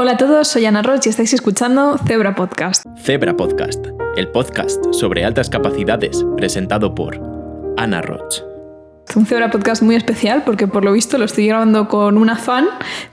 Hola a todos, soy Ana Roch y estáis escuchando Zebra Podcast. Zebra Podcast, el podcast sobre altas capacidades presentado por Ana Roch. Es un Zebra Podcast muy especial porque por lo visto lo estoy grabando con una fan,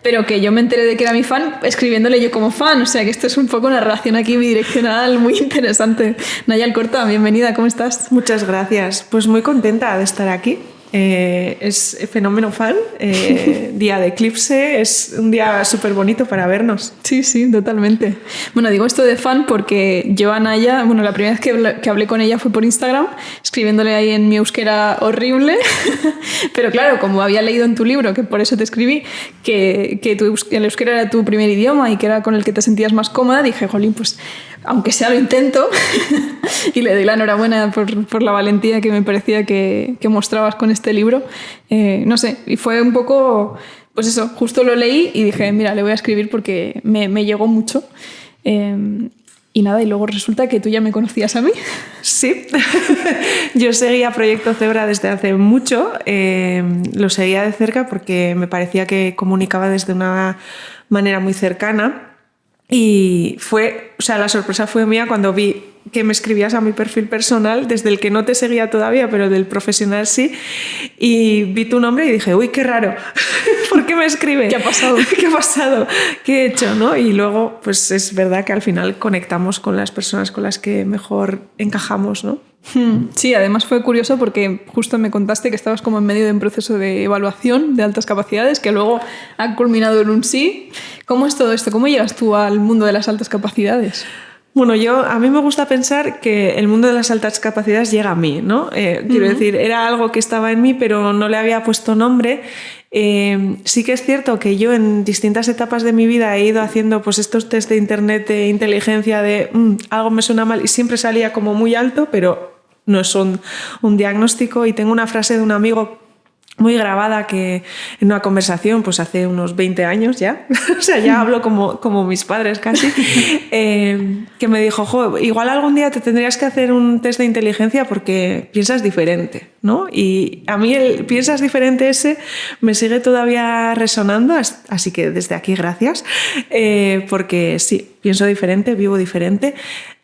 pero que yo me enteré de que era mi fan escribiéndole yo como fan, o sea que esto es un poco una relación aquí bidireccional muy interesante. Nayal Corta, bienvenida, ¿cómo estás? Muchas gracias, pues muy contenta de estar aquí. Es fenómeno fan, día de eclipse, es un día súper bonito para vernos. Sí, totalmente. Bueno, digo esto de fan porque yo a Naya, la primera vez que hablé con ella fue por Instagram, escribiéndole ahí en mi euskera horrible, pero claro, como había leído en tu libro, que por eso te escribí, que el euskera era tu primer idioma y que era con el que te sentías más cómoda, dije, jolín, pues aunque sea lo intento, y le doy la enhorabuena por la valentía que me parecía que mostrabas con este libro. No sé, y fue un poco, pues eso, justo lo leí y dije, mira, le voy a escribir porque me llegó mucho. Y nada, y luego resulta que tú ya me conocías a mí. Sí, yo seguía Proyecto Zebra desde hace mucho, lo seguía de cerca porque me parecía que comunicaba desde una manera muy cercana. Y la sorpresa fue mía cuando vi que me escribías a mi perfil personal, desde el que no te seguía todavía, pero del profesional sí, y vi tu nombre y dije, uy, qué raro, ¿por qué me escribe? ¿Qué ha pasado? ¿Qué ha pasado? ¿Qué he hecho? ¿No? Y luego, pues es verdad que al final conectamos con las personas con las que mejor encajamos, ¿no? Sí, además fue curioso porque justo me contaste que estabas como en medio de un proceso de evaluación de altas capacidades que luego ha culminado en un sí. ¿Cómo es todo esto? ¿Cómo llegas tú al mundo de las altas capacidades? Bueno, a mí me gusta pensar que el mundo de las altas capacidades llega a mí, ¿no? Quiero decir, era algo que estaba en mí, pero no le había puesto nombre. Sí que es cierto que yo en distintas etapas de mi vida he ido haciendo pues estos test de internet de inteligencia de algo me suena mal y siempre salía como muy alto, pero no es un diagnóstico. Y tengo una frase de un amigo muy grabada que en una conversación pues hace unos 20 años ya, o sea, ya hablo como mis padres casi, que me dijo, jo, igual algún día te tendrías que hacer un test de inteligencia porque piensas diferente, ¿no? Y a mí el piensas diferente ese me sigue todavía resonando, así que desde aquí gracias, porque sí, pienso diferente, vivo diferente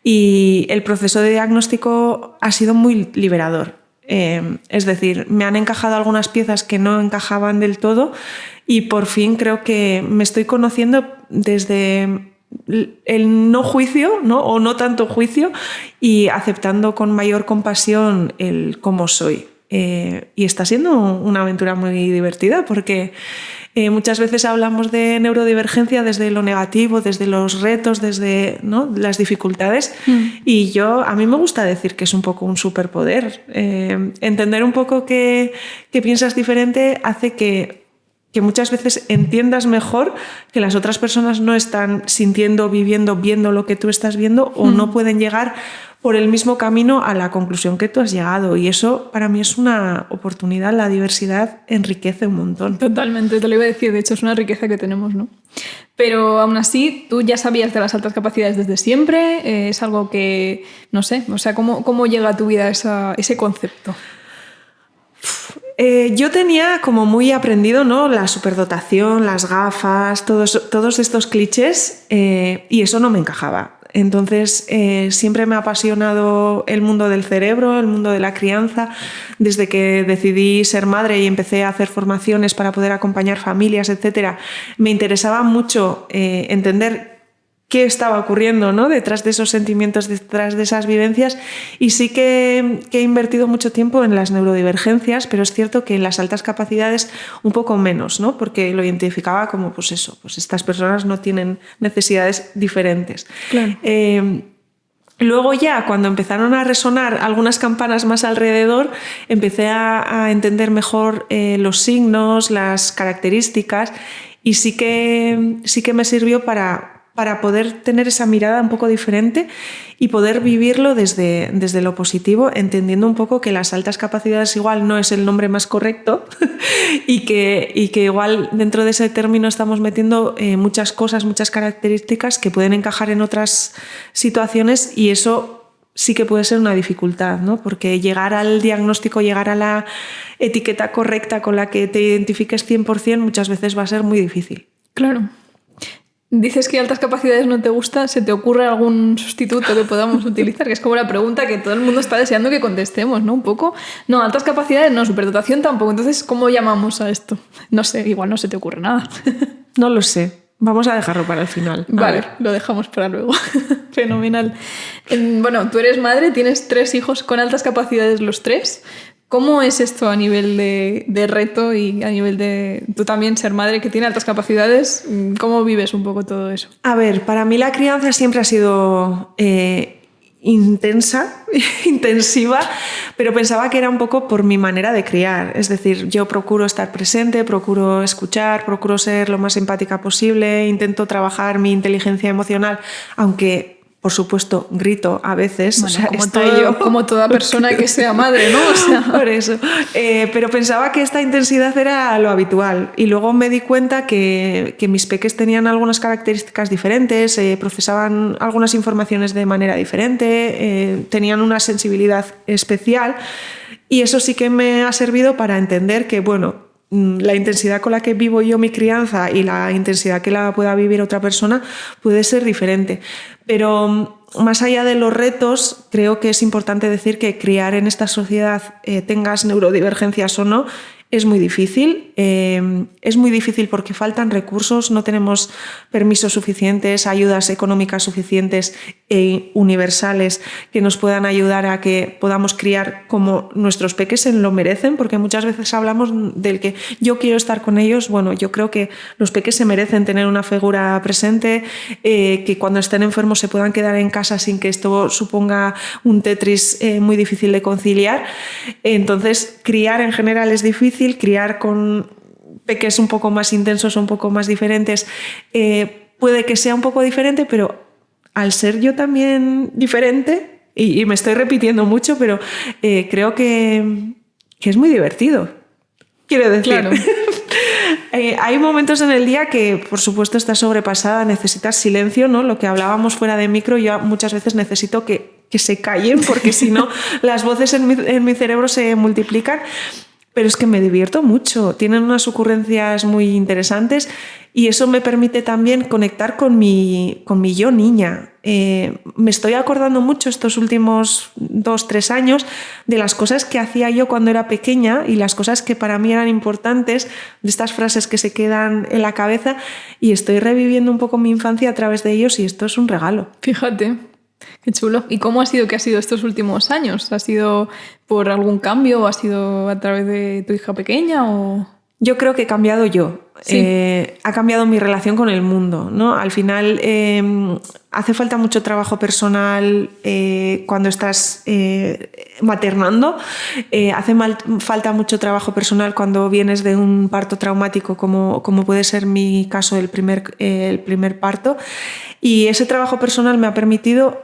y el proceso de diagnóstico ha sido muy liberador. Es decir, me han encajado algunas piezas que no encajaban del todo y por fin creo que me estoy conociendo desde el no juicio, ¿no? O no tanto juicio y aceptando con mayor compasión el cómo soy. Y está siendo una aventura muy divertida porque muchas veces hablamos de neurodivergencia desde lo negativo, desde los retos, desde, ¿no?, las dificultades. Y a mí me gusta decir que es un poco un superpoder. Entender un poco que piensas diferente hace que muchas veces entiendas mejor que las otras personas no están sintiendo, viviendo, viendo lo que tú estás viendo o no pueden llegar por el mismo camino a la conclusión que tú has llegado. Y eso para mí es una oportunidad. La diversidad enriquece un montón. Totalmente, te lo iba a decir. De hecho, es una riqueza que tenemos, ¿no? Pero aún así, tú ya sabías de las altas capacidades desde siempre. Es algo que, no sé, o sea, ¿cómo llega a tu vida ese concepto? Yo tenía como muy aprendido, ¿no?, la superdotación, las gafas, todos estos clichés, y eso no me encajaba. Entonces siempre me ha apasionado el mundo del cerebro, el mundo de la crianza. Desde que decidí ser madre y empecé a hacer formaciones para poder acompañar familias, etc., me interesaba mucho entender qué estaba ocurriendo, ¿no?, detrás de esos sentimientos, detrás de esas vivencias. Y sí que he invertido mucho tiempo en las neurodivergencias, pero es cierto que en las altas capacidades un poco menos, ¿no?, porque lo identificaba como pues estas personas no tienen necesidades diferentes. Claro. Luego ya, cuando empezaron a resonar algunas campanas más alrededor, empecé a entender mejor los signos, las características, y sí que me sirvió para poder tener esa mirada un poco diferente y poder vivirlo desde lo positivo, entendiendo un poco que las altas capacidades igual no es el nombre más correcto y que igual dentro de ese término estamos metiendo muchas cosas, muchas características que pueden encajar en otras situaciones, y eso sí que puede ser una dificultad, ¿no? Porque llegar al diagnóstico, llegar a la etiqueta correcta con la que te identifiques 100% muchas veces va a ser muy difícil. Claro. Dices que altas capacidades no te gusta, ¿se te ocurre algún sustituto que podamos utilizar? Que es como la pregunta que todo el mundo está deseando que contestemos, ¿no? Un poco. No, altas capacidades no, superdotación tampoco. Entonces, ¿cómo llamamos a esto? No sé, igual no se te ocurre nada. No lo sé. Vamos a dejarlo para el final. Vale, lo dejamos para luego. Fenomenal. Bueno, tú eres madre, tienes 3 hijos con altas capacidades los 3. ¿Cómo es esto a nivel de reto y a nivel de tú también ser madre que tiene altas capacidades? ¿Cómo vives un poco todo eso? A ver, para mí la crianza siempre ha sido intensiva, pero pensaba que era un poco por mi manera de criar. Es decir, yo procuro estar presente, procuro escuchar, procuro ser lo más empática posible, intento trabajar mi inteligencia emocional, aunque... Por supuesto, grito a veces. Bueno, o sea, como toda persona que sea madre, ¿no? O sea... Por eso. Pero pensaba que esta intensidad era lo habitual. Y luego me di cuenta que mis peques tenían algunas características diferentes, procesaban algunas informaciones de manera diferente, tenían una sensibilidad especial. Y eso sí que me ha servido para entender que, bueno, la intensidad con la que vivo yo mi crianza y la intensidad que la pueda vivir otra persona puede ser diferente. Pero más allá de los retos, creo que es importante decir que criar en esta sociedad, tengas neurodivergencias o no, es muy difícil. Es muy difícil porque faltan recursos, no tenemos permisos suficientes, ayudas económicas suficientes e universales que nos puedan ayudar a que podamos criar como nuestros peques se lo merecen, porque muchas veces hablamos del que yo quiero estar con ellos. Bueno, yo creo que los peques se merecen tener una figura presente, que cuando estén enfermos se puedan quedar en casa sin que esto suponga un Tetris muy difícil de conciliar. Entonces, criar en general es difícil. Criar con peques un poco más intensos, un poco más diferentes, puede que sea un poco diferente, pero al ser yo también diferente, y me estoy repitiendo mucho, pero creo que es muy divertido. Quiero decir, claro. Hay momentos en el día que, por supuesto, estás sobrepasada, necesitas silencio, ¿no? Lo que hablábamos fuera de micro, yo muchas veces necesito que se callen, porque si no, las voces en mi cerebro se multiplican. Pero es que me divierto mucho, tienen unas ocurrencias muy interesantes y eso me permite también conectar con mi yo niña. Me estoy acordando mucho estos últimos 2-3 años de las cosas que hacía yo cuando era pequeña y las cosas que para mí eran importantes, de estas frases que se quedan en la cabeza, y estoy reviviendo un poco mi infancia a través de ellos y esto es un regalo. Fíjate. Qué chulo. ¿Y cómo ha sido que ha sido estos últimos años? ¿Ha sido por algún cambio o ha sido a través de tu hija pequeña? O... Yo creo que he cambiado yo. Sí. Ha cambiado mi relación con el mundo, ¿no? Al final hace falta mucho trabajo personal cuando estás maternando. Hace falta mucho trabajo personal cuando vienes de un parto traumático, como puede ser mi caso, el primer parto. Y ese trabajo personal me ha permitido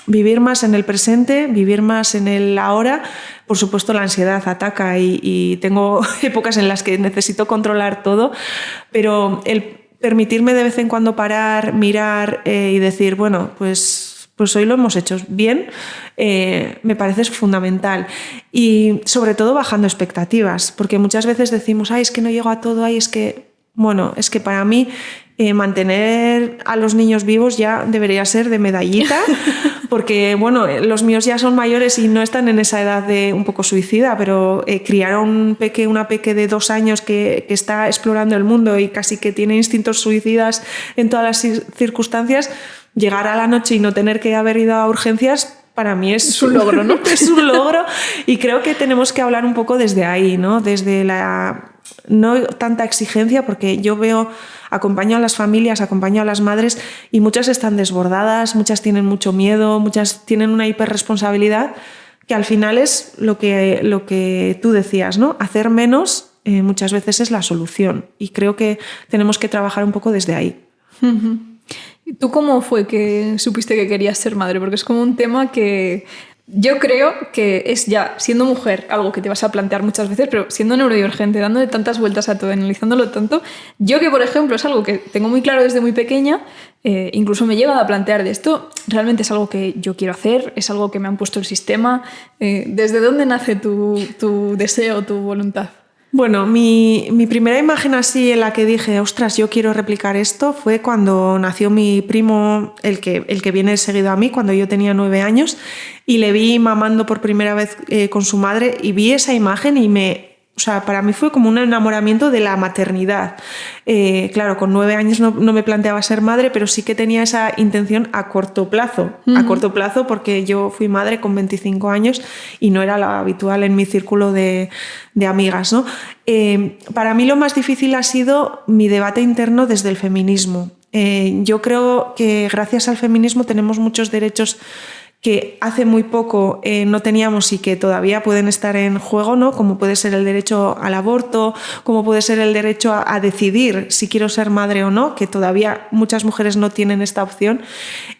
vivir más en el presente, vivir más en el ahora. Por supuesto, la ansiedad ataca y tengo épocas en las que necesito controlar todo, pero el permitirme de vez en cuando parar, mirar y decir, bueno, pues hoy lo hemos hecho bien, me parece fundamental. Y sobre todo bajando expectativas, porque muchas veces decimos, es que no llego a todo, es que para mí mantener a los niños vivos ya debería ser de medallita, porque bueno, los míos ya son mayores y no están en esa edad de un poco suicida, pero criar a una peque de 2 años que está explorando el mundo y casi que tiene instintos suicidas en todas las circunstancias, llegar a la noche y no tener que haber ido a urgencias, para mí es un logro, ¿no? Es un logro, y creo que tenemos que hablar un poco desde ahí, ¿no? Desde no tanta exigencia, porque yo acompaño a las familias, acompaño a las madres y muchas están desbordadas, muchas tienen mucho miedo, muchas tienen una hiperresponsabilidad, que al final es lo que tú decías, ¿no? Hacer menos muchas veces es la solución, y creo que tenemos que trabajar un poco desde ahí. Uh-huh. ¿Y tú cómo fue que supiste que querías ser madre? Porque es como un tema que yo creo que es ya, siendo mujer, algo que te vas a plantear muchas veces, pero siendo neurodivergente, dándole tantas vueltas a todo, analizándolo tanto, yo que, por ejemplo, es algo que tengo muy claro desde muy pequeña, incluso me he llegado a plantear de esto, realmente es algo que yo quiero hacer, es algo que me han puesto el sistema. ¿Desde dónde nace tu deseo, tu voluntad? Bueno, mi primera imagen así en la que dije, ostras, yo quiero replicar esto, fue cuando nació mi primo, el que viene seguido a mí, cuando yo tenía 9 años, y le vi mamando por primera vez con su madre, y vi esa imagen y o sea, para mí fue como un enamoramiento de la maternidad. Claro, con 9 años no me planteaba ser madre, pero sí que tenía esa intención a corto plazo. A corto plazo porque yo fui madre con 25 años y no era lo habitual en mi círculo de amigas, ¿no? Para mí lo más difícil ha sido mi debate interno desde el feminismo. Yo creo que gracias al feminismo tenemos muchos derechos que hace muy poco no teníamos y que todavía pueden estar en juego, ¿no? Como puede ser el derecho al aborto, como puede ser el derecho a decidir si quiero ser madre o no, que todavía muchas mujeres no tienen esta opción.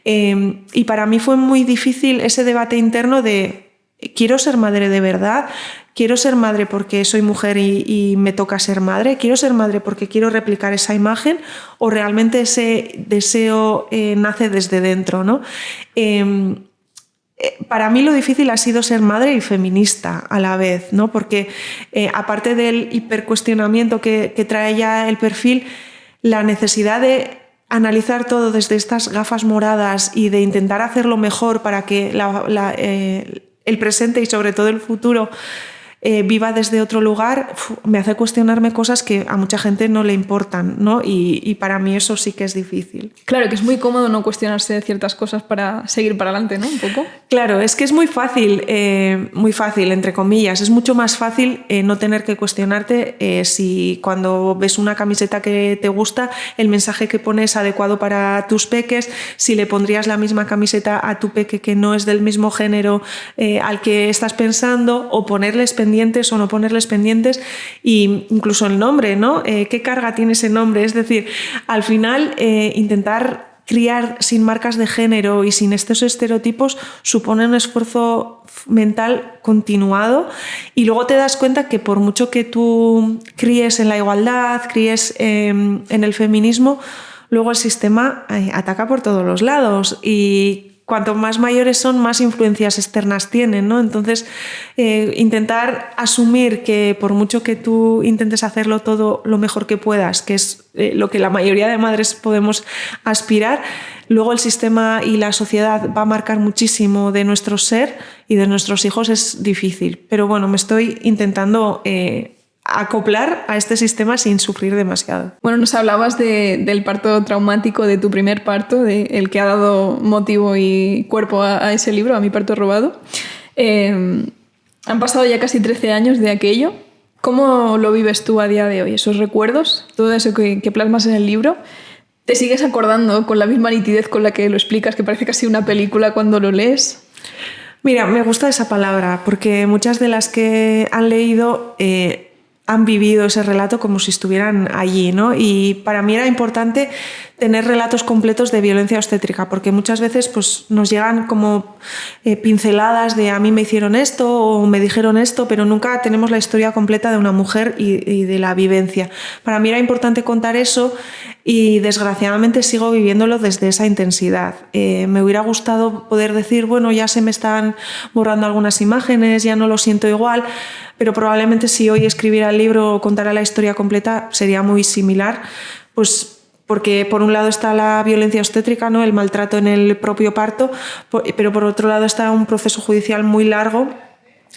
Y para mí fue muy difícil ese debate interno de ¿quiero ser madre de verdad? ¿Quiero ser madre porque soy mujer y me toca ser madre? ¿Quiero ser madre porque quiero replicar esa imagen? ¿O realmente ese deseo nace desde dentro, ¿no? Para mí lo difícil ha sido ser madre y feminista a la vez, ¿no? Porque aparte del hipercuestionamiento que trae ya el perfil, la necesidad de analizar todo desde estas gafas moradas y de intentar hacerlo mejor para que el presente y sobre todo el futuro viva desde otro lugar, me hace cuestionarme cosas que a mucha gente no le importan, ¿no? Y para mí eso sí que es difícil. Claro, que es muy cómodo no cuestionarse ciertas cosas para seguir para adelante, ¿no? Un poco. Claro, es que es muy fácil, entre comillas. Es mucho más fácil no tener que cuestionarte si cuando ves una camiseta que te gusta, el mensaje que pones es adecuado para tus peques, si le pondrías la misma camiseta a tu peque que no es del mismo género al que estás pensando, o ponerles pendientes o no ponerles pendientes, y incluso el nombre, ¿no? ¿Qué carga tiene ese nombre? Es decir, al final intentar criar sin marcas de género y sin estos estereotipos supone un esfuerzo mental continuado, y luego te das cuenta que por mucho que tú críes en la igualdad, críes en el feminismo, luego el sistema ataca por todos los lados, y cuanto más mayores son, más influencias externas tienen, ¿no? Entonces, intentar asumir que por mucho que tú intentes hacerlo todo lo mejor que puedas, que es lo que la mayoría de madres podemos aspirar, luego el sistema y la sociedad va a marcar muchísimo de nuestro ser y de nuestros hijos, es difícil. Pero bueno, me estoy intentando acoplar a este sistema sin sufrir demasiado. Bueno, nos hablabas del parto traumático, de tu primer parto, el que ha dado motivo y cuerpo a ese libro, a Mi parto robado. Han pasado ya casi 13 años de aquello. ¿Cómo lo vives tú a día de hoy? Esos recuerdos, todo eso que plasmas en el libro, ¿te sigues acordando con la misma nitidez con la que lo explicas, que parece casi una película cuando lo lees? Mira, me gusta esa palabra, porque muchas de las que han leído han vivido ese relato como si estuvieran allí, ¿no? Y para mí era importante tener relatos completos de violencia obstétrica, porque muchas veces pues, nos llegan como pinceladas de a mí me hicieron esto o me dijeron esto, pero nunca tenemos la historia completa de una mujer y de la vivencia. Para mí era importante contar eso, y desgraciadamente sigo viviéndolo desde esa intensidad. Me hubiera gustado poder decir, bueno, ya se me están borrando algunas imágenes, ya no lo siento igual, pero probablemente si hoy escribiera el libro o contara la historia completa sería muy similar, pues porque por un lado está la violencia obstétrica, ¿no? El maltrato en el propio parto, pero por otro lado está un proceso judicial muy largo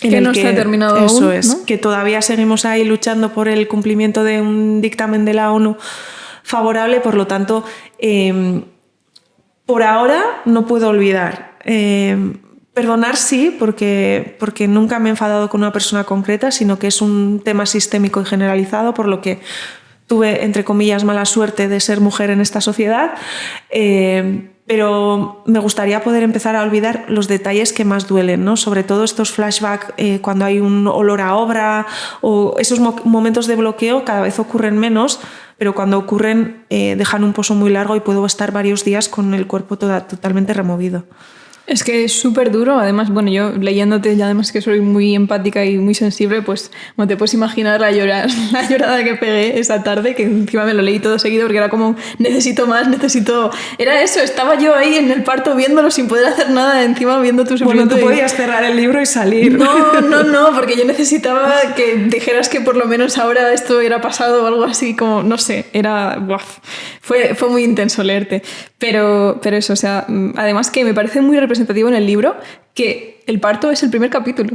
que no está terminado aún. Eso es, ¿no? que todavía seguimos ahí luchando por el cumplimiento de un dictamen de la ONU favorable. Por lo tanto, por ahora no puedo olvidar. Perdonar sí, porque nunca me he enfadado con una persona concreta, sino que es un tema sistémico y generalizado, por lo que tuve, entre comillas, mala suerte de ser mujer en esta sociedad. Pero me gustaría poder empezar a olvidar los detalles que más duelen, ¿no? Sobre todo estos flashbacks cuando hay un olor a obra, o esos momentos de bloqueo cada vez ocurren menos, pero cuando ocurren dejan un pozo muy largo y puedo estar varios días con el cuerpo totalmente removido. Es que es súper duro, además, bueno, yo leyéndote, y además que soy muy empática y muy sensible, pues bueno, te puedes imaginar la llorada que pegué esa tarde, que encima me lo leí todo seguido porque era como, necesito más, Era eso, estaba yo ahí en el parto viéndolo sin poder hacer nada, encima viendo tu sufrimiento. Bueno, tú podías cerrar el libro y salir. No, porque yo necesitaba que dijeras que por lo menos ahora esto era pasado o algo así, como, no sé, era... Fue muy intenso leerte. Pero eso, o sea, además que me parece muy representativo en el libro que el parto es el primer capítulo.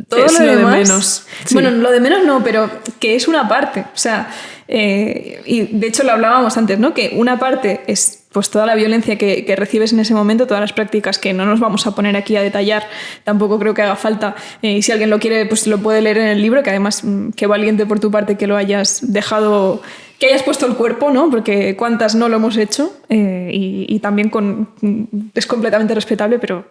Todo es lo demás, de menos. Sí. Bueno, lo de menos no, pero que es una parte. O sea, y de hecho lo hablábamos antes, ¿no? Que una parte es pues toda la violencia que recibes en ese momento, todas las prácticas que no nos vamos a poner aquí a detallar, tampoco creo que haga falta. Y si alguien lo quiere, pues lo puede leer en el libro, que además qué valiente por tu parte que lo hayas dejado, que hayas puesto el cuerpo, ¿no? Porque cuántas no lo hemos hecho, y también es completamente respetable, pero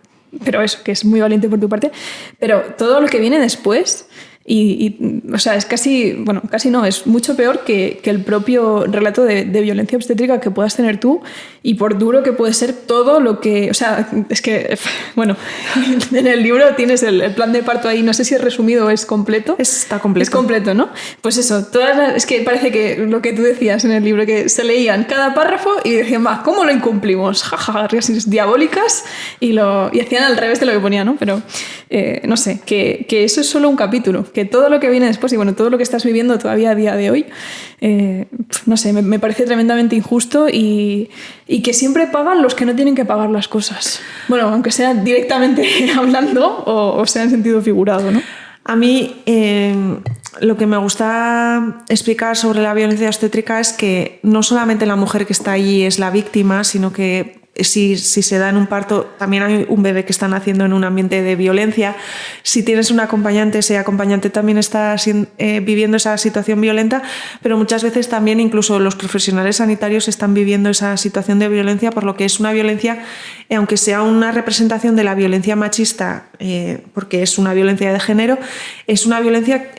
eso, que es muy valiente por tu parte. Pero todo lo que viene después, o sea, es casi no, es mucho peor que el propio relato de violencia obstétrica que puedas tener tú, y por duro que puede ser todo lo que, o sea, es que, bueno, en el libro tienes el plan de parto ahí, no sé si es resumido o es completo. Está completo. Es completo, ¿no? Pues eso, es que parece que lo que tú decías en el libro, que se leían cada párrafo y decían, va, ¿cómo lo incumplimos? Jaja, risas diabólicas, y hacían al revés de lo que ponía, ¿no? Pero, no sé, que eso es solo un capítulo, que todo lo que viene después y bueno, todo lo que estás viviendo todavía a día de hoy, no sé, me parece tremendamente injusto, y que siempre pagan los que no tienen que pagar las cosas. Bueno, aunque sea directamente hablando o sea en sentido figurado, ¿no? A mí lo que me gusta explicar sobre la violencia obstétrica es que no solamente la mujer que está allí es la víctima, sino que si se da en un parto, también hay un bebé que está naciendo en un ambiente de violencia. Si tienes un acompañante, ese acompañante también está viviendo esa situación violenta, pero muchas veces también incluso los profesionales sanitarios están viviendo esa situación de violencia, por lo que es una violencia, aunque sea una representación de la violencia machista, porque es una violencia de género, es una violencia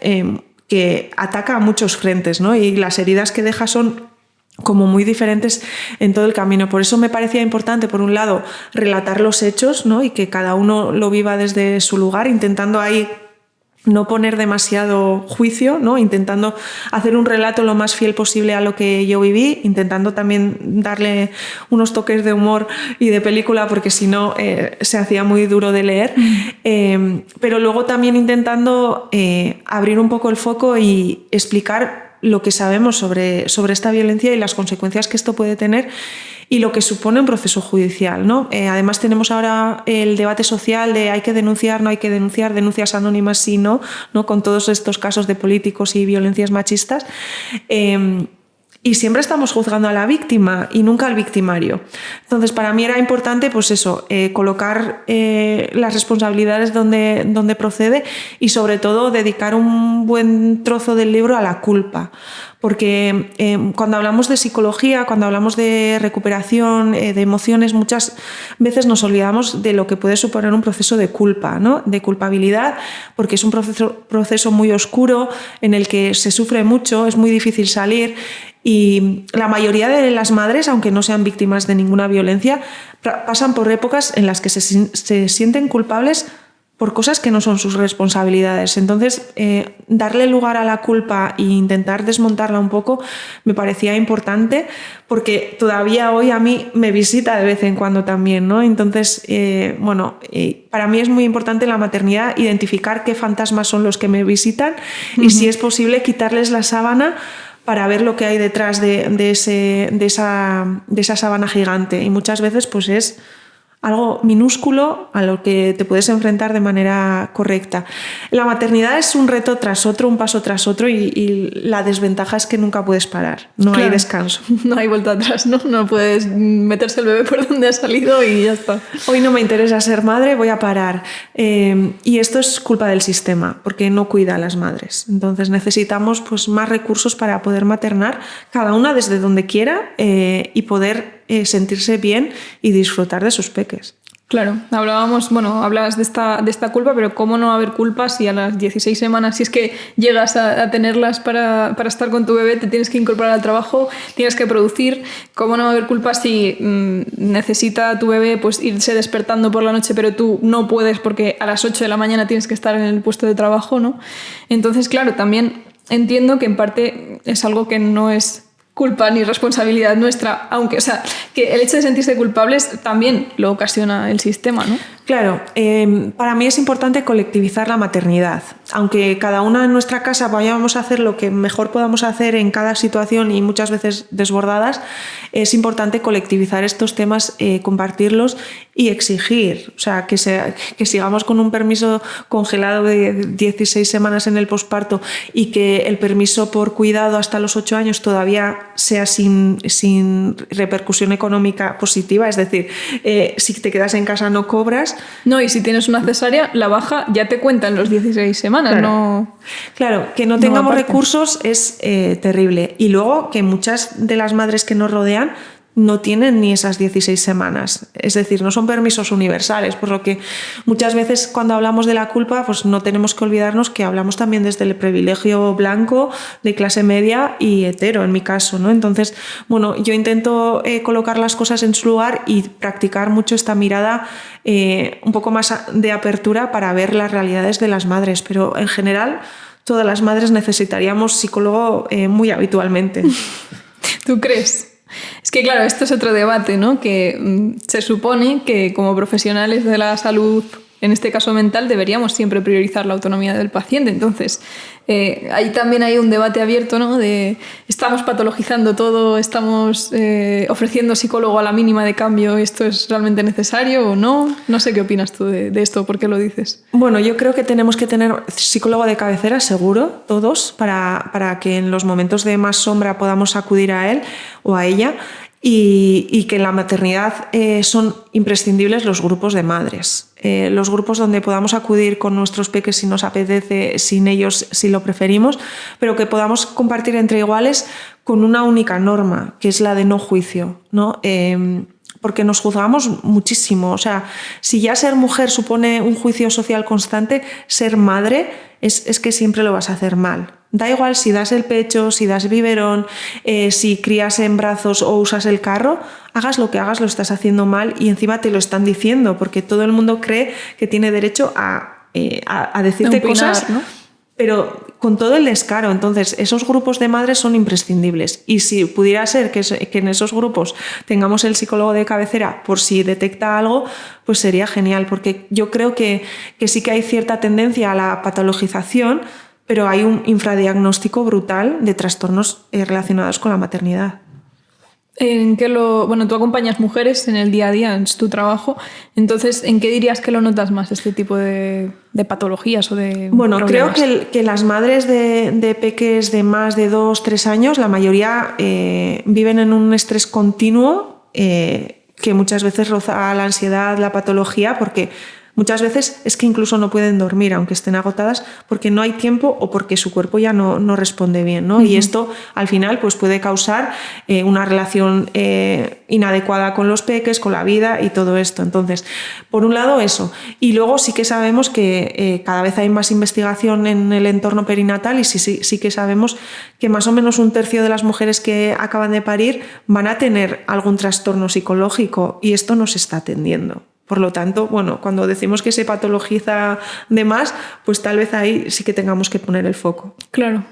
que ataca a muchos frentes, ¿no? Y las heridas que deja son como muy diferentes en todo el camino. Por eso me parecía importante, por un lado, relatar los hechos, ¿no? Y que cada uno lo viva desde su lugar, intentando ahí no poner demasiado juicio, ¿no? Intentando hacer un relato lo más fiel posible a lo que yo viví, intentando también darle unos toques de humor y de película, porque si no se hacía muy duro de leer, pero luego también intentando abrir un poco el foco y explicar lo que sabemos sobre esta violencia y las consecuencias que esto puede tener y lo que supone un proceso judicial, ¿no? Además tenemos ahora el debate social de hay que denunciar, no hay que denunciar, denuncias anónimas sí, no, con todos estos casos de políticos y violencias machistas. Y siempre estamos juzgando a la víctima y nunca al victimario. Entonces, para mí era importante, pues eso, colocar las responsabilidades donde procede, y sobre todo dedicar un buen trozo del libro a la culpa. Porque cuando hablamos de psicología, cuando hablamos de recuperación, de emociones, muchas veces nos olvidamos de lo que puede suponer un proceso de culpa, ¿no? De culpabilidad, porque es un proceso muy oscuro en el que se sufre mucho, es muy difícil salir. Y la mayoría de las madres, aunque no sean víctimas de ninguna violencia, pasan por épocas en las que se sienten culpables por cosas que no son sus responsabilidades. Entonces, darle lugar a la culpa e intentar desmontarla un poco me parecía importante, porque todavía hoy a mí me visita de vez en cuando también, ¿no? Entonces, para mí es muy importante la maternidad, identificar qué fantasmas son los que me visitan y, si es posible, quitarles la sábana para ver lo que hay detrás de esa sábana gigante. Y muchas veces pues es algo minúsculo a lo que te puedes enfrentar de manera correcta. La maternidad es un reto tras otro, un paso tras otro, y la desventaja es que nunca puedes parar, no hay descanso. No hay vuelta atrás, ¿no? No puedes meterse el bebé por donde ha salido y ya está. Hoy no me interesa ser madre, voy a parar. Y esto es culpa del sistema, porque no cuida a las madres. Entonces necesitamos pues más recursos para poder maternar, cada una desde donde quiera, y poder sentirse bien y disfrutar de sus peques. Claro, hablabas de esta culpa, pero ¿cómo no haber culpa si a las 16 semanas, si es que llegas a tenerlas para estar con tu bebé, te tienes que incorporar al trabajo, tienes que producir? ¿Cómo no haber culpa si necesita tu bebé pues irse despertando por la noche, pero tú no puedes porque a las 8 de la mañana tienes que estar en el puesto de trabajo, ¿no? Entonces, claro, también entiendo que en parte es algo que no es culpa ni responsabilidad nuestra, aunque, o sea, que el hecho de sentirse culpables también lo ocasiona el sistema, ¿no? Claro, para mí es importante colectivizar la maternidad. Aunque cada una en nuestra casa vayamos a hacer lo que mejor podamos hacer en cada situación y muchas veces desbordadas, es importante colectivizar estos temas, compartirlos y exigir. O sea, que sigamos con un permiso congelado de 16 semanas en el posparto y que el permiso por cuidado hasta los 8 años todavía sea sin repercusión económica positiva. Es decir, si te quedas en casa no cobras. No, y si tienes una cesárea, la baja ya te cuenta en los 16 semanas, claro. No... Claro, que no tengamos recursos es terrible. Y luego que muchas de las madres que nos rodean no tienen ni esas 16 semanas. Es decir, no son permisos universales, por lo que muchas veces cuando hablamos de la culpa, pues no tenemos que olvidarnos que hablamos también desde el privilegio blanco, de clase media y hetero, en mi caso, ¿no? Entonces, bueno, yo intento colocar las cosas en su lugar y practicar mucho esta mirada un poco más de apertura para ver las realidades de las madres, pero en general todas las madres necesitaríamos psicólogo muy habitualmente. ¿Tú crees? Es que claro, esto es otro debate, ¿no? Que se supone que como profesionales de la salud, en este caso mental, deberíamos siempre priorizar la autonomía del paciente. Entonces, ahí también hay un debate abierto, ¿no? De estamos patologizando todo, estamos ofreciendo psicólogo a la mínima de cambio, ¿esto es realmente necesario o no? No sé qué opinas tú de esto, ¿por qué lo dices? Bueno, yo creo que tenemos que tener psicólogo de cabecera, seguro, todos, para que en los momentos de más sombra podamos acudir a él o a ella. Y que en la maternidad son imprescindibles los grupos de madres. Los grupos donde podamos acudir con nuestros peques si nos apetece, sin ellos si lo preferimos, pero que podamos compartir entre iguales con una única norma, que es la de no juicio, ¿no? Porque nos juzgamos muchísimo. O sea, si ya ser mujer supone un juicio social constante, ser madre es que siempre lo vas a hacer mal. Da igual si das el pecho, si das biberón, si crías en brazos o usas el carro, hagas lo que hagas, lo estás haciendo mal y encima te lo están diciendo, porque todo el mundo cree que tiene derecho a decirte opinar, cosas, ¿no? Pero con todo el descaro. Entonces, esos grupos de madres son imprescindibles. Y si pudiera ser que en esos grupos tengamos el psicólogo de cabecera por si detecta algo, pues sería genial, porque yo creo que sí que hay cierta tendencia a la patologización, pero hay un infradiagnóstico brutal de trastornos relacionados con la maternidad. Tú acompañas mujeres en el día a día, en tu trabajo, entonces, ¿en qué dirías que lo notas más este tipo de patologías o de problemas? Creo que las madres de peques de más de 2-3 años, la mayoría viven en un estrés continuo que muchas veces roza la ansiedad, la patología, porque muchas veces es que incluso no pueden dormir, aunque estén agotadas, porque no hay tiempo o porque su cuerpo ya no responde bien, ¿no? Uh-huh. Y esto, al final, pues puede causar una relación inadecuada con los peques, con la vida y todo esto. Entonces, por un lado, eso. Y luego sí que sabemos que cada vez hay más investigación en el entorno perinatal y sí que sabemos que más o menos 1/3 de las mujeres que acaban de parir van a tener algún trastorno psicológico y esto no se está atendiendo. Por lo tanto, bueno, cuando decimos que se patologiza de más, pues tal vez ahí sí que tengamos que poner el foco. Claro.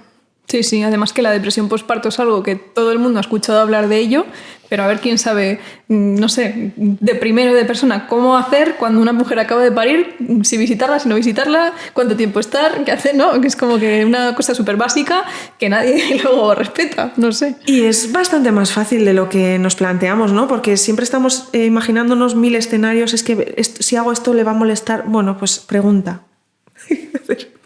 Sí, además que la depresión postparto es algo que todo el mundo ha escuchado hablar de ello, pero a ver quién sabe, no sé, de primero de persona, cómo hacer cuando una mujer acaba de parir, si visitarla, si no visitarla, cuánto tiempo estar, qué hacer, ¿no? Que es como que una cosa súper básica que nadie luego respeta, no sé. Y es bastante más fácil de lo que nos planteamos, ¿no? Porque siempre estamos imaginándonos 1000 escenarios, es que si hago esto le va a molestar, bueno, pues pregunta.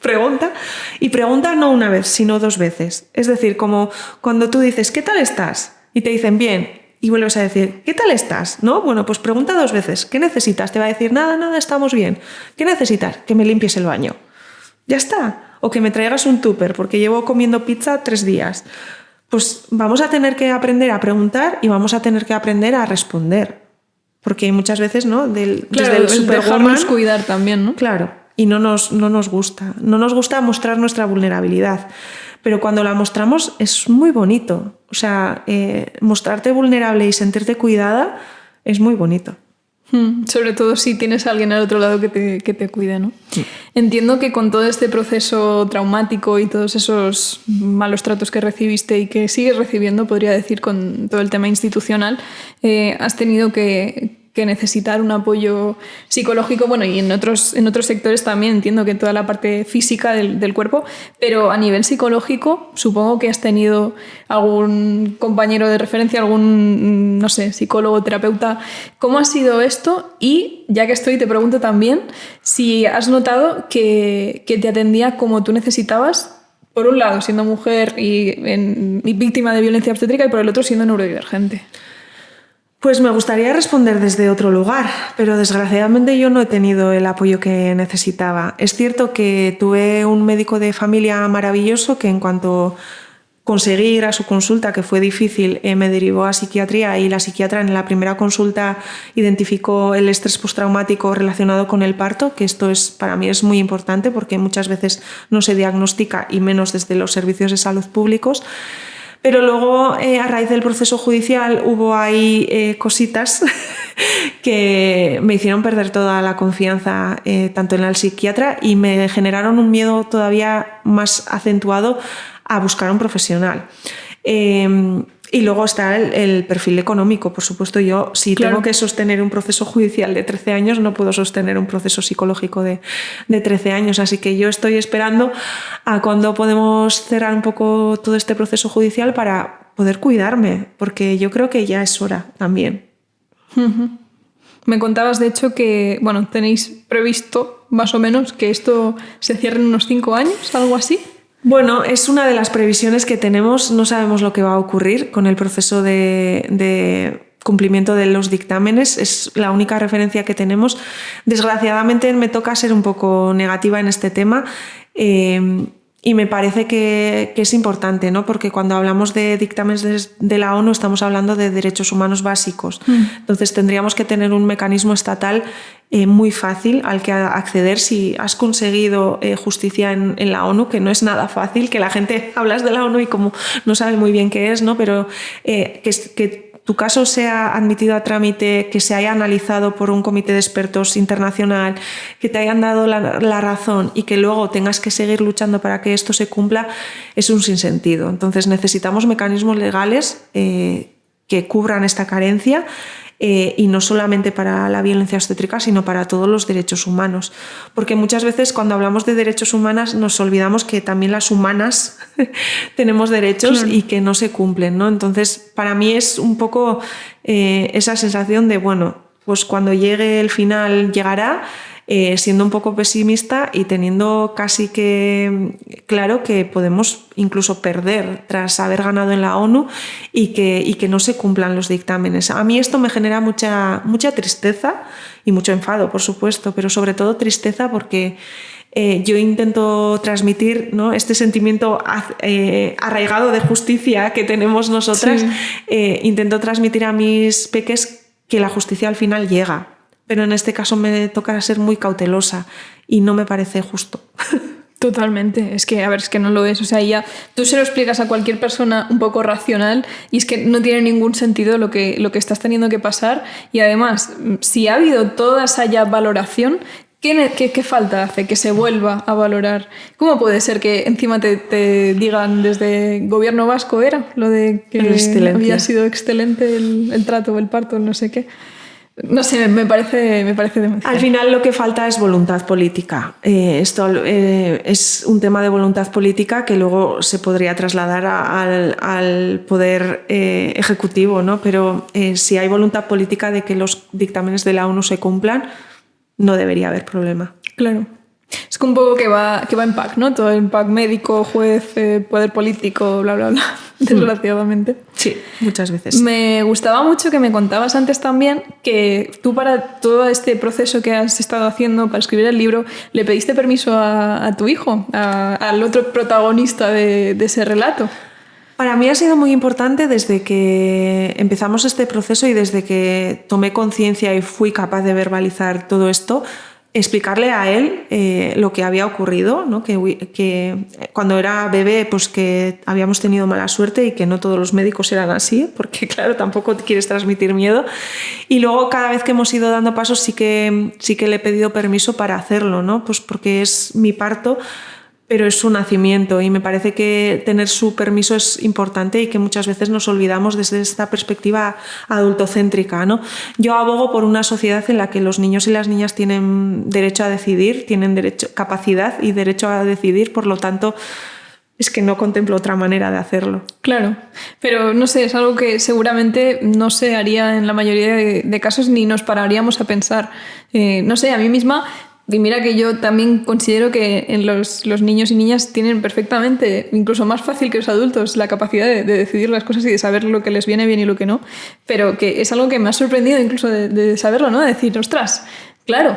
Pregunta, y pregunta no una vez, sino 2 veces. Es decir, como cuando tú dices, ¿qué tal estás? Y te dicen, bien, y vuelves a decir, ¿qué tal estás? ¿No? Bueno, pues pregunta 2 veces, ¿qué necesitas? Te va a decir, nada, estamos bien. ¿Qué necesitas? Que me limpies el baño. Ya está. O que me traigas un tupper, porque llevo comiendo pizza 3 días. Pues vamos a tener que aprender a preguntar y vamos a tener que aprender a responder. porque muchas veces, ¿no? Claro, desde el Superwoman, dejarnos cuidar también, ¿no? Claro, y no nos gusta. No nos gusta mostrar nuestra vulnerabilidad, pero cuando la mostramos es muy bonito. O sea, mostrarte vulnerable y sentirte cuidada es muy bonito. Sobre todo si tienes a alguien al otro lado que te cuide, ¿no? Sí. Entiendo que con todo este proceso traumático y todos esos malos tratos que recibiste y que sigues recibiendo, podría decir, con todo el tema institucional, has tenido que necesitar un apoyo psicológico, bueno, y en otros sectores también entiendo que toda la parte física del cuerpo, pero a nivel psicológico supongo que has tenido algún compañero de referencia, algún, no sé, psicólogo, terapeuta. ¿Cómo ha sido esto? Y ya que estoy, te pregunto también si has notado que te atendía como tú necesitabas, por un lado siendo mujer y víctima de violencia obstétrica y por el otro siendo neurodivergente. Pues me gustaría responder desde otro lugar, pero desgraciadamente yo no he tenido el apoyo que necesitaba. Es cierto que tuve un médico de familia maravilloso que en cuanto conseguí ir a su consulta, que fue difícil, me derivó a psiquiatría y la psiquiatra en la primera consulta identificó el estrés postraumático relacionado con el parto, que esto para mí es muy importante porque muchas veces no se diagnostica y menos desde los servicios de salud públicos. Pero luego, a raíz del proceso judicial, hubo ahí cositas que me hicieron perder toda la confianza tanto en el psiquiatra y me generaron un miedo todavía más acentuado a buscar un profesional. Y luego está el perfil económico. Por supuesto, yo si tengo que sostener un proceso judicial de 13 años, no puedo sostener un proceso psicológico de 13 años. Así que yo estoy esperando a cuando podemos cerrar un poco todo este proceso judicial para poder cuidarme, porque yo creo que ya es hora también. Me contabas, de hecho, que bueno, tenéis previsto más o menos que esto se cierre en unos 5 años, algo así. Bueno, es una de las previsiones que tenemos. No sabemos lo que va a ocurrir con el proceso de cumplimiento de los dictámenes. Es la única referencia que tenemos. Desgraciadamente me toca ser un poco negativa en este tema. Y me parece que es importante, ¿no? Porque cuando hablamos de dictámenes de la ONU estamos hablando de derechos humanos básicos. Entonces tendríamos que tener un mecanismo estatal muy fácil al que acceder si has conseguido justicia en la ONU, que no es nada fácil, que la gente hablas de la ONU y como no sabe muy bien qué es, ¿no? Pero que tu caso sea admitido a trámite, que se haya analizado por un comité de expertos internacional, que te hayan dado la razón y que luego tengas que seguir luchando para que esto se cumpla, es un sinsentido. Entonces necesitamos mecanismos legales que cubran esta carencia y no solamente para la violencia obstétrica, sino para todos los derechos humanos. Porque muchas veces cuando hablamos de derechos humanos nos olvidamos que también las humanas tenemos derechos y que no se cumplen, ¿no? Entonces, para mí es un poco esa sensación de, bueno, pues cuando llegue el final llegará, siendo un poco pesimista y teniendo casi que claro que podemos incluso perder tras haber ganado en la ONU y que no se cumplan los dictámenes. A mí esto me genera mucha tristeza y mucho enfado, por supuesto, pero sobre todo tristeza porque yo intento transmitir, ¿no?, este sentimiento arraigado de justicia que tenemos nosotras. Sí. Intento transmitir a mis peques que la justicia al final llega. Pero en este caso me toca ser muy cautelosa y no me parece justo. Totalmente. Es que no lo es. O sea, ya tú se lo explicas a cualquier persona un poco racional y es que no tiene ningún sentido lo que estás teniendo que pasar. Y además, si ha habido toda esa ya valoración, ¿qué falta hace que se vuelva a valorar? ¿Cómo puede ser que encima te digan desde gobierno vasco era lo de que había sido excelente el trato, el parto, no sé qué? No sé, me parece demasiado. Al final lo que falta es voluntad política. Esto es un tema de voluntad política que luego se podría trasladar al poder ejecutivo, ¿no? Pero si hay voluntad política de que los dictámenes de la ONU se cumplan, no debería haber problema. Claro. Es que un poco que va en pack, ¿no? Todo el pack médico, juez, poder político, bla, bla, bla, desgraciadamente. Sí, muchas veces. Me gustaba mucho que me contabas antes también que tú para todo este proceso que has estado haciendo para escribir el libro le pediste permiso a tu hijo, al otro protagonista de ese relato. Para mí ha sido muy importante desde que empezamos este proceso y desde que tomé conciencia y fui capaz de verbalizar todo esto, explicarle a él lo que había ocurrido, ¿no? Que cuando era bebé pues que habíamos tenido mala suerte y que no todos los médicos eran así, porque claro, tampoco quieres transmitir miedo. Y luego cada vez que hemos ido dando pasos sí que le he pedido permiso para hacerlo, ¿no? Pues porque es mi parto, pero es su nacimiento y me parece que tener su permiso es importante y que muchas veces nos olvidamos desde esta perspectiva adultocéntrica, ¿no? Yo abogo por una sociedad en la que los niños y las niñas tienen derecho a decidir, tienen capacidad y derecho a decidir, por lo tanto es que no contemplo otra manera de hacerlo. Claro, pero no sé, es algo que seguramente no se haría en la mayoría de casos ni nos pararíamos a pensar. No sé, a mí misma... Y mira que yo también considero que en los niños y niñas tienen perfectamente, incluso más fácil que los adultos, la capacidad de decidir las cosas y de saber lo que les viene bien y lo que no. Pero que es algo que me ha sorprendido incluso de saberlo, ¿no? De decir, ostras, claro.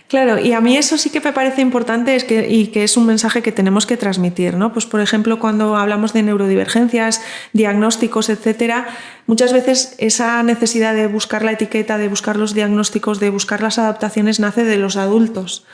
Claro, y a mí eso sí que me parece importante y que es un mensaje que tenemos que transmitir, ¿no? Pues por ejemplo, cuando hablamos de neurodivergencias, diagnósticos, etcétera, muchas veces esa necesidad de buscar la etiqueta, de buscar los diagnósticos, de buscar las adaptaciones nace de los adultos.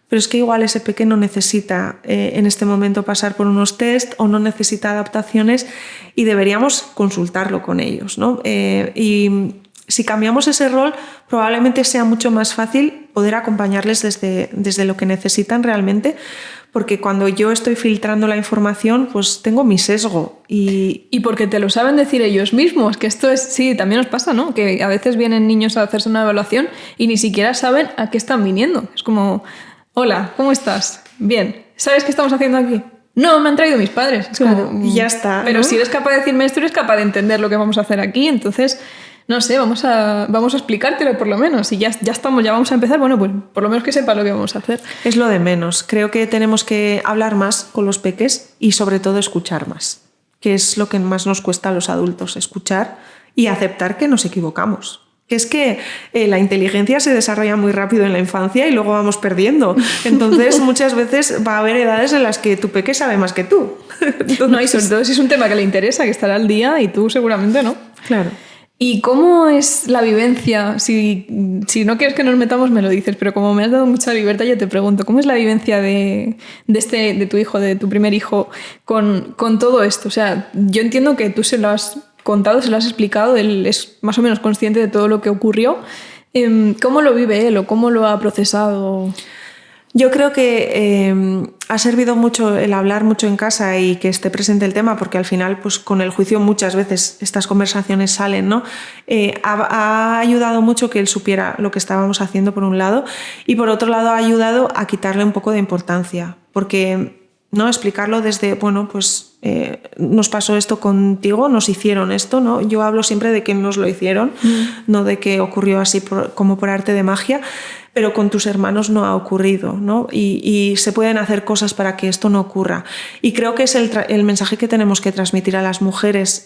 Pero es que igual ese pequeño no necesita en este momento pasar por unos test o no necesita adaptaciones y deberíamos consultarlo con ellos, ¿no? Y si cambiamos ese rol, probablemente sea mucho más fácil poder acompañarles desde lo que necesitan realmente, porque cuando yo estoy filtrando la información, pues tengo mi sesgo. Y porque te lo saben decir ellos mismos, que esto es, sí, también nos pasa, ¿no? Que a veces vienen niños a hacerse una evaluación y ni siquiera saben a qué están viniendo. Es como, hola, ¿cómo estás? Bien, ¿sabes qué estamos haciendo aquí? No, me han traído mis padres. Es claro, como, y ya está. Pero ¿no? si eres capaz de decirme esto, eres capaz de entender lo que vamos a hacer aquí, entonces... No sé, vamos a explicártelo por lo menos. Y ya estamos, ya vamos a empezar. Bueno, pues por lo menos que sepa lo que vamos a hacer. Es lo de menos. Creo que tenemos que hablar más con los peques y sobre todo escuchar más, que es lo que más nos cuesta a los adultos, escuchar y aceptar que nos equivocamos. Que es que la inteligencia se desarrolla muy rápido en la infancia y luego vamos perdiendo. Entonces muchas veces va a haber edades en las que tu peque sabe más que tú. Entonces... No, y sobre todo si es un tema que le interesa, que estará al día y tú seguramente no. Claro. ¿Y cómo es la vivencia? Si no quieres que nos metamos, me lo dices, pero como me has dado mucha libertad, yo te pregunto, ¿cómo es la vivencia de tu hijo, de tu primer hijo, con todo esto? O sea, yo entiendo que tú se lo has contado, se lo has explicado, él es más o menos consciente de todo lo que ocurrió. ¿Cómo lo vive él o cómo lo ha procesado? Yo creo que ha servido mucho el hablar mucho en casa y que esté presente el tema, porque al final, pues con el juicio muchas veces estas conversaciones salen, ¿no? Ha ayudado mucho que él supiera lo que estábamos haciendo por un lado y por otro lado ha ayudado a quitarle un poco de importancia, porque no explicarlo desde, bueno, pues nos pasó esto contigo, nos hicieron esto, ¿no? Yo hablo siempre de que nos lo hicieron, no de que ocurrió así como por arte de magia, pero con tus hermanos no ha ocurrido, ¿no? Y se pueden hacer cosas para que esto no ocurra. Y creo que es el mensaje que tenemos que transmitir a las mujeres.